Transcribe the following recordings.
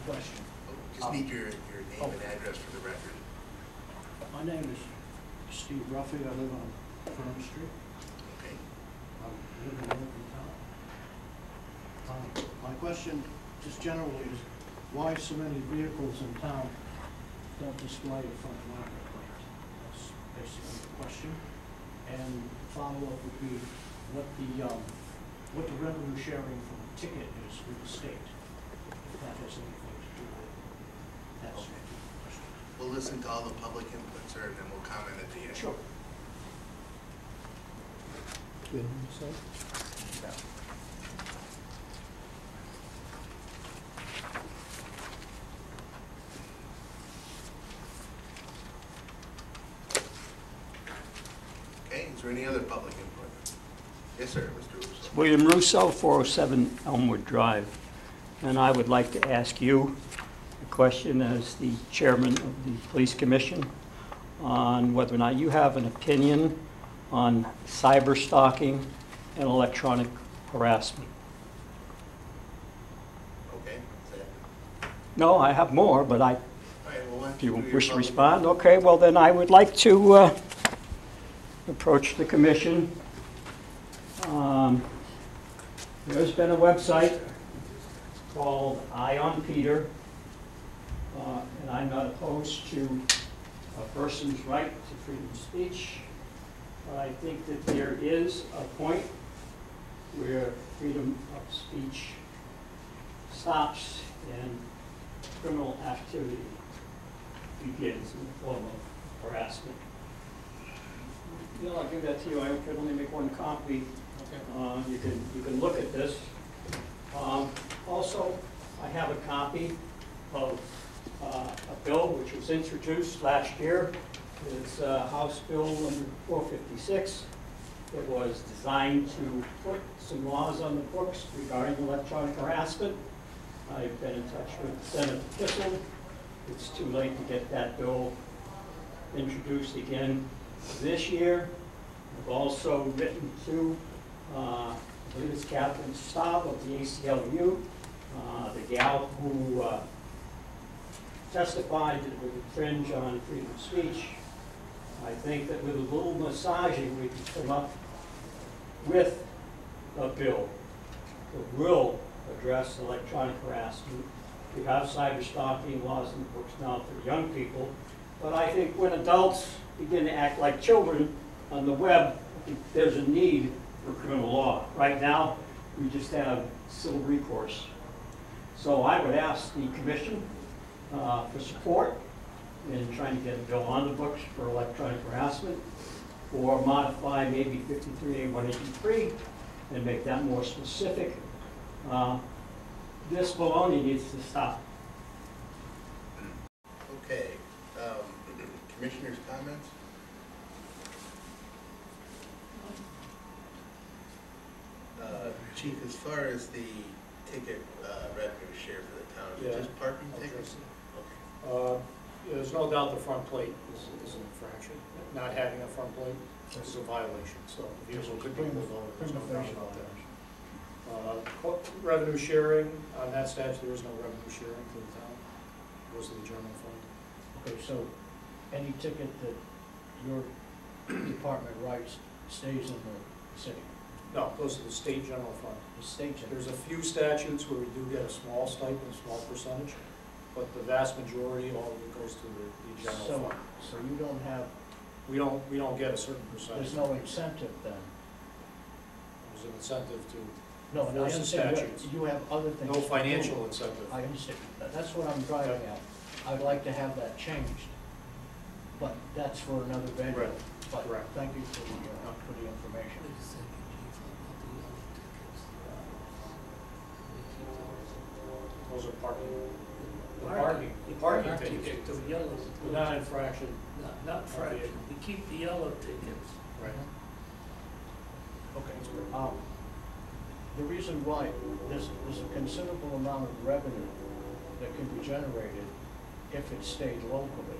question. Just need your name and address for the record. My name is Steve Ruffy. I live on Firm Street. Okay. I live in Lincoln Town. My question, just generally, is why so many vehicles in town don't display a front marker plate? That's basically the question. And follow-up would be what the revenue sharing from the ticket is with the state, if that has anything to do with it. That's the question. We'll listen to all the public input, sir, and then we'll comment at the end. Sure. Okay, is there any other public input? Yes, sir, Mr. Russo. William Russo, 407 Elmwood Drive. And I would like to ask you a question as the chairman of the Police Commission on whether or not you have an opinion on cyber stalking and electronic harassment. Okay. Is that- No, I have more, but All right, well, why don't if you do your wish to public respond, okay, well then I would like to approach the commission. There's been a website called Eye on Peter, and I'm not opposed to a person's right to freedom of speech, but I think that there is a point where freedom of speech stops and criminal activity begins in the form of harassment. I'll give that to you. I could only make one copy. Okay. You can look at this. Also, I have a copy of a bill which was introduced last year. It's House Bill number 456. It was designed to put some laws on the books regarding electronic harassment. I've been in touch with Senator Kissel. It's too late to get that bill introduced again this year. I've also written to, I believe it's Catherine Staub of the ACLU, the gal who testified that it would infringe on freedom of speech. I think that with a little massaging, we can come up with a bill that will address electronic harassment. We have cyber stalking laws in the books now for young people, but I think when adults begin to act like children on the web, I think there's a need for criminal law. Right now, we just have civil recourse. So I would ask the commission for support in trying to get a bill on the books for electronic harassment, or modify maybe 53A183 and make that more specific. This baloney needs to stop. Okay. Commissioners' comments? Chief, as far as the ticket revenue share for the town, is it just parking tickets? Okay. There's no doubt the front plate is an infraction. Not having a front plate is a violation, so the vehicle could be pulled over. There's no doubt about that. Revenue sharing, on that statute, there is no revenue sharing for the town. It goes to the general fund. Okay, so any ticket that your department writes stays in the city? No, it goes to the state general fund. The state general? There's a few statutes where we do get a small stipend, a small percentage, but the vast majority, all of it goes to the general fund. So you don't have, We don't get a certain percentage. there's no incentive then? There's an incentive to No, and I enforce the understand statutes. you have other things. No to do. financial incentive. I understand. That's what I'm driving at. I'd like to have that changed, but that's for another venue. Right. But Correct. thank you for the information. Those are parking. The parking ticket, the yellow. Not infraction. Not infraction. We keep the yellow tickets. Right. Okay. The reason why there's a considerable amount of revenue that can be generated if it stayed locally.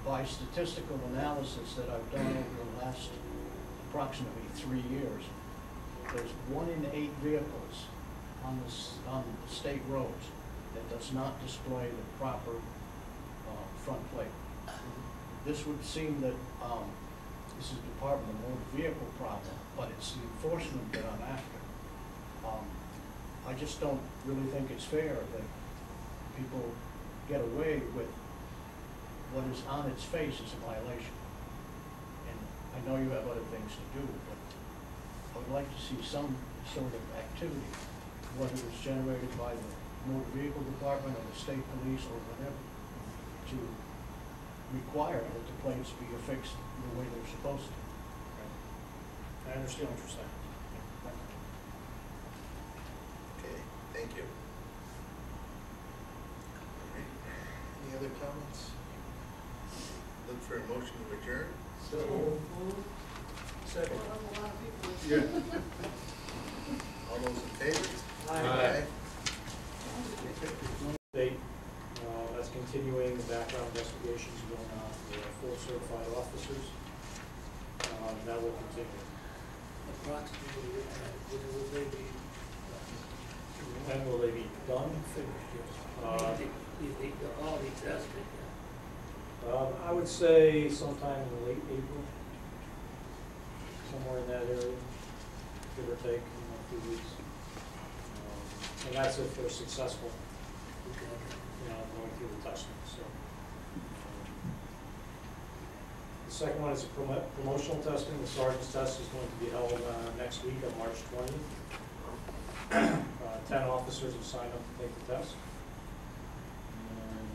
By statistical analysis that I've done over the last approximately 3 years, there's 1 in 8 vehicles on the state roads that does not display the proper front plate. This would seem that this is Department of Motor Vehicle problem, but it's the enforcement that I'm after. I just don't really think it's fair that people get away with what is on its face as a violation. And I know you have other things to do, but I would like to see some sort of activity, whether it's generated by the Motor Vehicle Department or the state police or whatever, to require that the plates be affixed the way they're supposed to. I understand what you're saying. Okay, thank you. All right. Any other comments? Look for a motion to adjourn. So. Second. Yeah. All those in favor? Aye. They, that's continuing, the background investigations going on for 4 certified officers. That will continue. Approximately, will they be When will they be done? finished? All the testing, I would say sometime in late April, somewhere in that area, give or take, a few weeks. And that's if they're successful, going through the testing, so. The second one is a promotional testing. The sergeant's test is going to be held next week on March 20th. 10 officers have signed up to take the test. And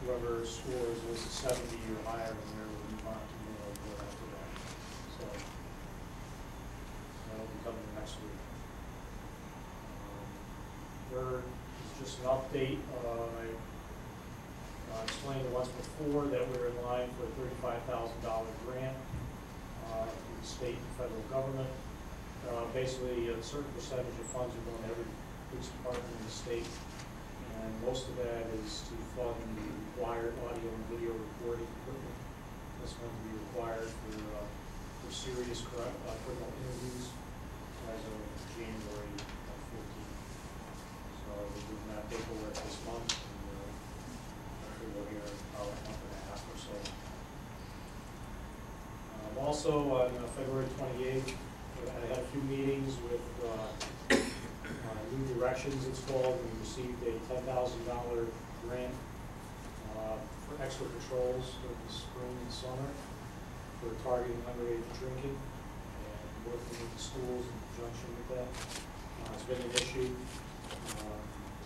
whoever scores was 70 or higher, and there will move on to the after that. So that'll be coming next week. Third is just an update. I explained once before that we're in line for a $35,000 grant from the state and federal government. Basically, a certain percentage of funds are going to every police department in the state, and most of that is to fund the required audio and video recording equipment that's going to be required for serious criminal interviews as of January 14th. So we're doing that paperwork this month, and hopefully we'll hear in about a month and a half or so. Also, on February 28th, I had a few meetings with New Directions, it's called. We received a $10,000 grant for extra patrols for the spring and summer for targeting underage drinking and working with the schools in conjunction with that. It's been an issue,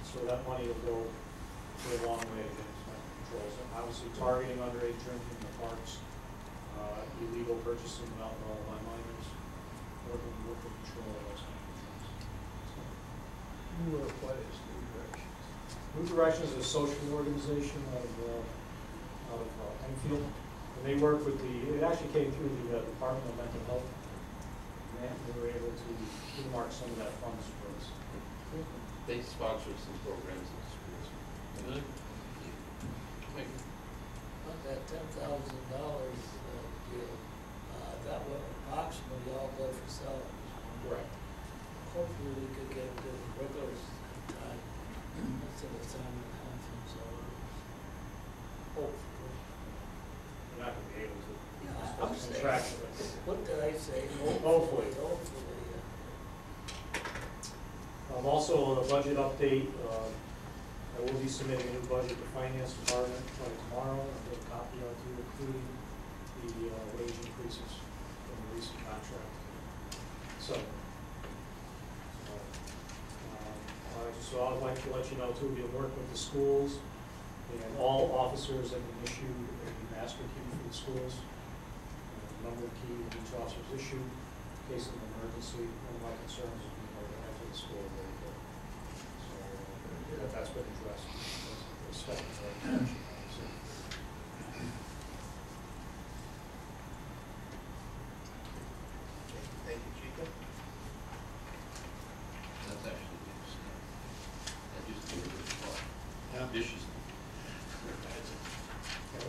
so that money will go a long way against patrols. And obviously, targeting underage drinking in the parks, illegal purchasing of alcohol by minors, working patrol, those kind of things. What is New Directions? New Directions is a social organization out of Enfield, and they work with it actually came through the Department of Mental Health grant. They were able to earmark some of that funds for us. They sponsor some programs in schools. Really? On that $10,000 deal, that would approximately all go for salaries. Right. Hopefully we could get the regulars time instead of time and a half from salaries. Hopefully. We're not going to be able to. Yeah, I'm saying, Contractually. what did I say? Hopefully. Hopefully, Also, on a budget update, I will be submitting a new budget to Finance Department tomorrow. I'll get a copy of you, including the wage increases from the recent contract. So I'd like to let you know too, we've been working with the schools, and all officers have been issued a master key for the schools. The number of keys each officer is issued in case of an emergency. One of my concerns is being able to enter the school very good. So that's been addressed. Respect for our attention. Thank you, Chico. That's actually interesting. That used to be a really fun. Yeah. Dishes.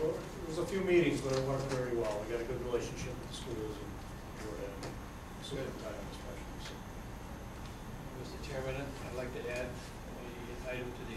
Well, there was a few meetings, but it worked very well. We got a good relationship with the schools and superintendent especially. So. Mr. Chairman, I'd like to add an item to the